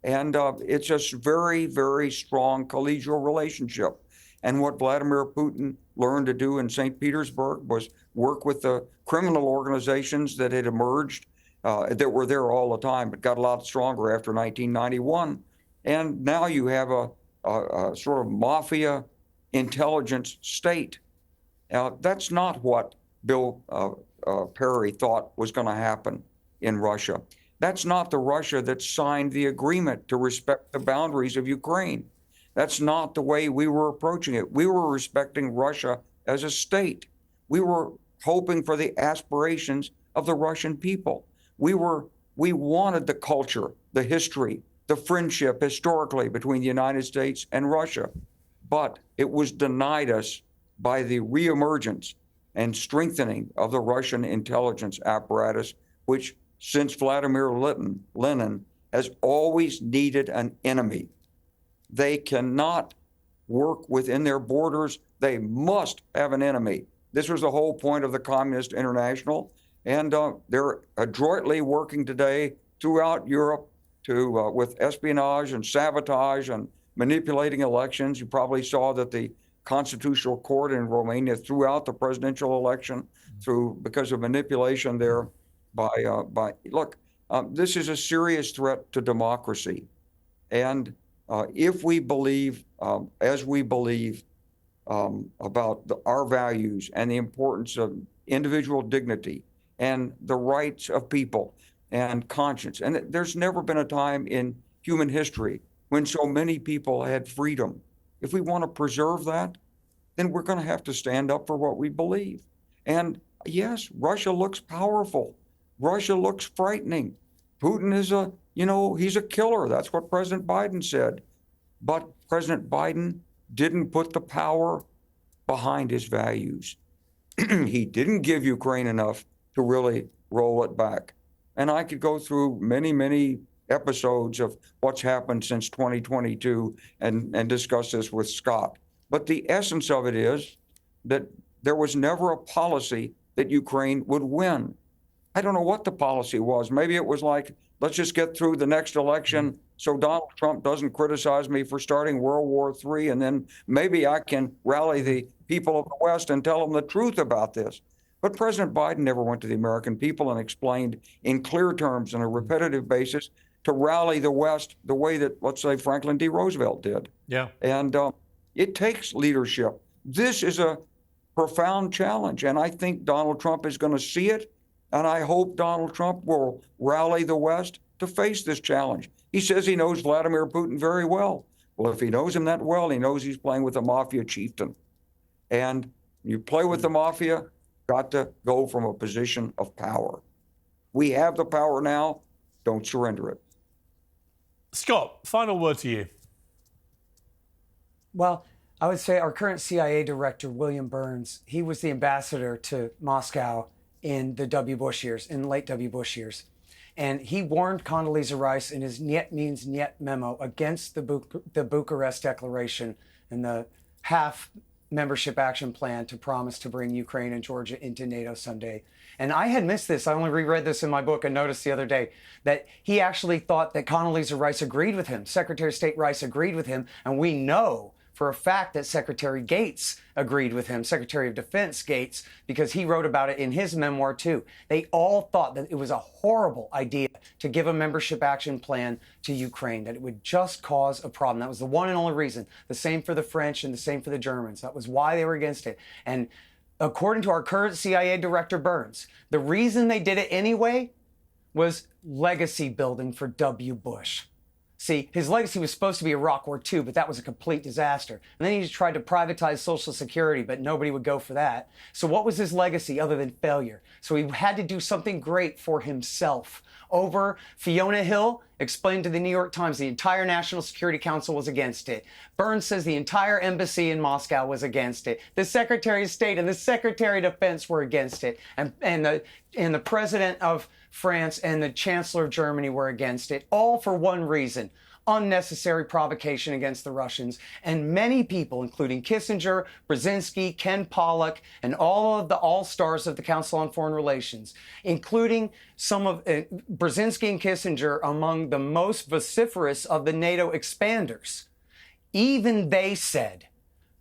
And it's a very, very strong collegial relationship. And what Vladimir Putin learned to do in St. Petersburg was work with the criminal organizations that had emerged, that were there all the time, but got a lot stronger after 1991. And now you have a sort of mafia intelligence state. Now, that's not what Bill Perry thought was going to happen in Russia. That's not the Russia that signed the agreement to respect the boundaries of Ukraine. That's not the way we were approaching it. We were respecting Russia as a state. We were hoping for the aspirations of the Russian people. We wanted the culture, the history, the friendship historically between the United States and Russia. But it was denied us by the reemergence and strengthening of the Russian intelligence apparatus, which since Vladimir Lenin, has always needed an enemy. They cannot work within their borders. They must have an enemy. This was the whole point of the Communist International. And they're adroitly working today throughout Europe with espionage and sabotage and manipulating elections. You probably saw that the Constitutional Court in Romania threw out the presidential election because of manipulation there look, this is a serious threat to democracy. And if we believe, as we believe, about our values and the importance of individual dignity and the rights of people and conscience, and there's never been a time in human history when so many people had freedom. If we want to preserve that, then we're going to have to stand up for what we believe. And yes, Russia looks powerful. Russia looks frightening. Putin is he's a killer. That's what President Biden said. But President Biden didn't put the power behind his values. He didn't give Ukraine enough to really roll it back. And I could go through many, many episodes of what's happened since 2022 and discuss this with Scott. But the essence of it is that there was never a policy that Ukraine would win. I don't know what the policy was. Maybe it was like, let's just get through the next election so Donald Trump doesn't criticize me for starting World War III, and then maybe I can rally the people of the West and tell them the truth about this. But President Biden never went to the American people and explained in clear terms on a repetitive basis to rally the West the way that, let's say, Franklin D. Roosevelt did. Yeah. And it takes leadership. This is a profound challenge, and I think Donald Trump is going to see it, and I hope Donald Trump will rally the West to face this challenge. He says he knows Vladimir Putin very well. Well, if he knows him that well, he knows he's playing with a mafia chieftain. And you play with the mafia, got to go from a position of power. We have the power now. Don't surrender it. Scott, final word to you. Well, I would say our current CIA director, William Burns, he was the ambassador to Moscow in the W. Bush years, in the late W. Bush years. And he warned Condoleezza Rice in his Niet means Niet memo against the Bucharest Declaration and the half membership action plan to promise to bring Ukraine and Georgia into NATO someday. And I had missed this. I only reread this in my book and noticed the other day that he actually thought that Condoleezza Rice agreed with him. Secretary of State Rice agreed with him. And we know for a fact that Secretary Gates agreed with him, Secretary of Defense Gates, because he wrote about it in his memoir too. They all thought that it was a horrible idea to give a membership action plan to Ukraine, that it would just cause a problem. That was the one and only reason. The same for the French and the same for the Germans. That was why they were against it. And according to our current CIA director, Burns, the reason they did it anyway was legacy building for W. Bush. See, his legacy was supposed to be Iraq War II, but that was a complete disaster. And then he tried to privatize Social Security, but nobody would go for that. So what was his legacy other than failure? So he had to do something great for himself. Over Fiona Hill explained to the New York Times the entire National Security Council was against it. Burns says the entire embassy in Moscow was against it. The Secretary of State and the Secretary of Defense were against it. And the President of France and the Chancellor of Germany were against it, all for one reason: unnecessary provocation against the Russians. And many people, including Kissinger, Brzezinski, Ken Pollock, and all of the all-stars of the Council on Foreign Relations, including some of Brzezinski and Kissinger among the most vociferous of the NATO expanders, even they said,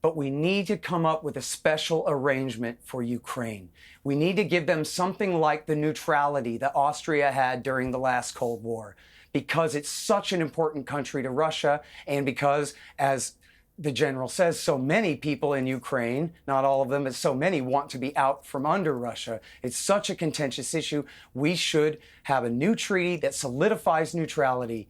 but we need to come up with a special arrangement for Ukraine. We need to give them something like the neutrality that Austria had during the last Cold War, because it's such an important country to Russia, and because, as the general says, so many people in Ukraine, not all of them, but so many want to be out from under Russia. It's such a contentious issue. We should have a new treaty that solidifies neutrality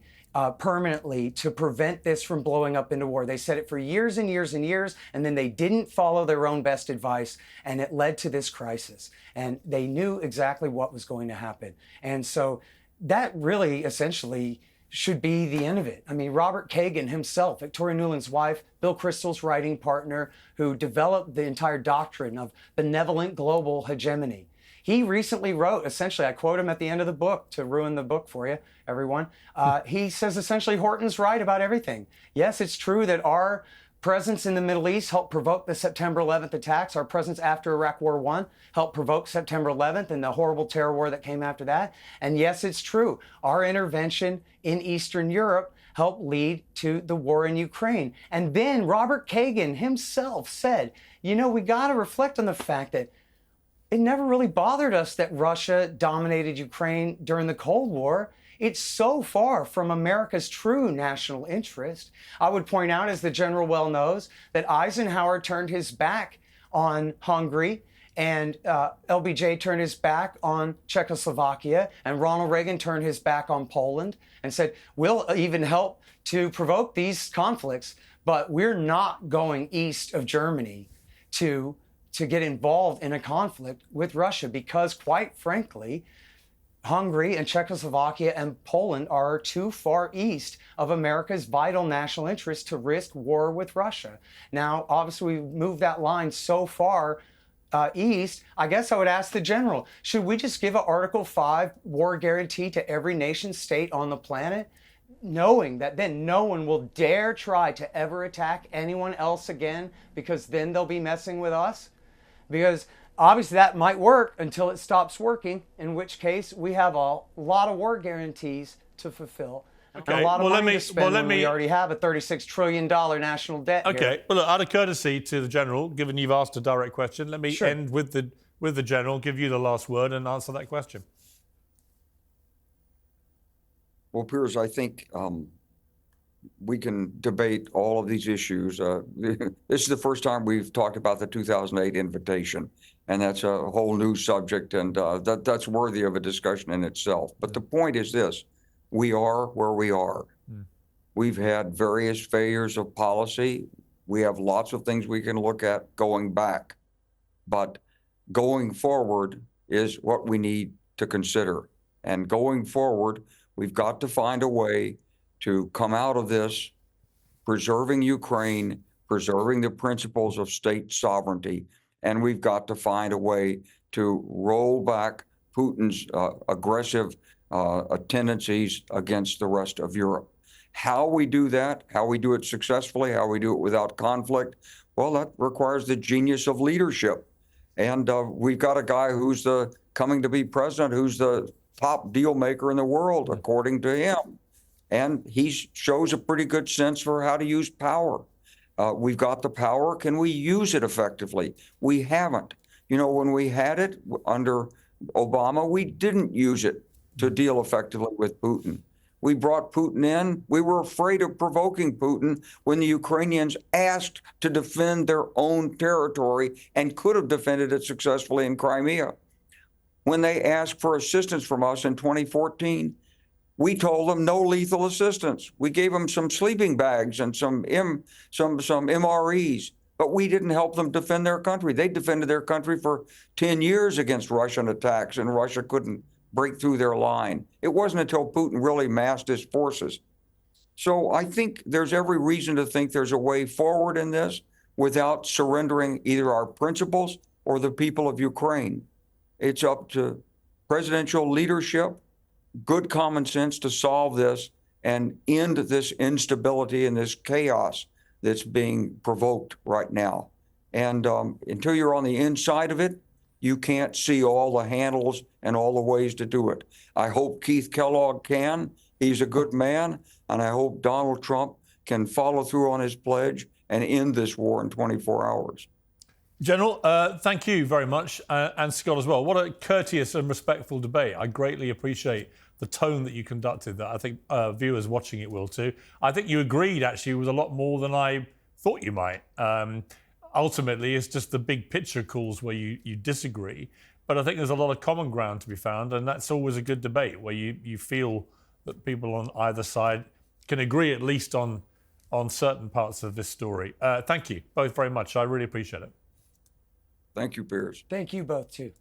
permanently to prevent this from blowing up into war. They said it for years and years and years, and then they didn't follow their own best advice, and it led to this crisis. And they knew exactly what was going to happen. And so that really essentially should be the end of it. I mean, Robert Kagan himself, Victoria Nuland's wife, Bill Kristol's writing partner, who developed the entire doctrine of benevolent global hegemony, He recently wrote, essentially, I quote him at the end of the book to ruin the book for you, everyone. He says essentially Horton's right about everything. Yes, it's true that our presence in the Middle East helped provoke the September 11th attacks. Our presence after Iraq War I helped provoke September 11th and the horrible terror war that came after that. And yes, it's true. Our intervention in Eastern Europe helped lead to the war in Ukraine. And then Robert Kagan himself said, you know, we got to reflect on the fact that it never really bothered us that Russia dominated Ukraine during the Cold War. It's so far from America's true national interest. I would point out, as the general well knows, that Eisenhower turned his back on Hungary, and LBJ turned his back on Czechoslovakia, and Ronald Reagan turned his back on Poland and said, we'll even help to provoke these conflicts, but we're not going east of Germany to get involved in a conflict with Russia, because quite frankly, Hungary and Czechoslovakia and Poland are too far east of America's vital national interest to risk war with Russia. Now, obviously, we've moved that line so far east. I guess I would ask the general, should we just give an Article 5 war guarantee to every nation state on the planet, knowing that then no one will dare try to ever attack anyone else again, because then they'll be messing with us? Because obviously that might work until it stops working, in which case we have a lot of war guarantees to fulfill. Okay. And a lot of money to spend when we already have a $36 trillion national debt. Okay. Here. Well, look, out of courtesy to the general, given you've asked a direct question, let me end with the general, give you the last word and answer that question. Well, Piers, I think we can debate all of these issues. This is the first time we've talked about the 2008 invitation, and that's a whole new subject, and that's worthy of a discussion in itself. But the point is this: we are where we are. We've had various failures of policy. We have lots of things we can look at going back, but going forward is what we need to consider. And going forward, we've got to find a way to come out of this preserving Ukraine, preserving the principles of state sovereignty, and we've got to find a way to roll back Putin's aggressive tendencies against the rest of Europe. How we do that, how we do it successfully, how we do it without conflict, well, that requires the genius of leadership. And we've got a guy who's coming to be president, who's the top deal maker in the world, according to him. And he shows a pretty good sense for how to use power. We've got the power. Can we use it effectively? We haven't. You know, when we had it under Obama, we didn't use it to deal effectively with Putin. We brought Putin in. We were afraid of provoking Putin when the Ukrainians asked to defend their own territory and could have defended it successfully in Crimea. When they asked for assistance from us in 2014, we told them no lethal assistance. We gave them some sleeping bags and some MREs, but we didn't help them defend their country. They defended their country for 10 years against Russian attacks, and Russia couldn't break through their line. It wasn't until Putin really massed his forces. So I think there's every reason to think there's a way forward in this without surrendering either our principles or the people of Ukraine. It's up to presidential leadership, good common sense to solve this and end this instability and this chaos that's being provoked right now. And until you're on the inside of it, you can't see all the handles and all the ways to do it. I hope Keith Kellogg can. He's a good man. And I hope Donald Trump can follow through on his pledge and end this war in 24 hours. General, thank you very much, and Scott as well. What a courteous and respectful debate. I greatly appreciate the tone that you conducted that. I think viewers watching it will too. I think you agreed actually with a lot more than I thought you might. Ultimately, it's just the big picture calls where you disagree. But I think there's a lot of common ground to be found, and that's always a good debate where you feel that people on either side can agree at least on certain parts of this story. Thank you both very much. I really appreciate it. Thank you, Piers. Thank you both, too.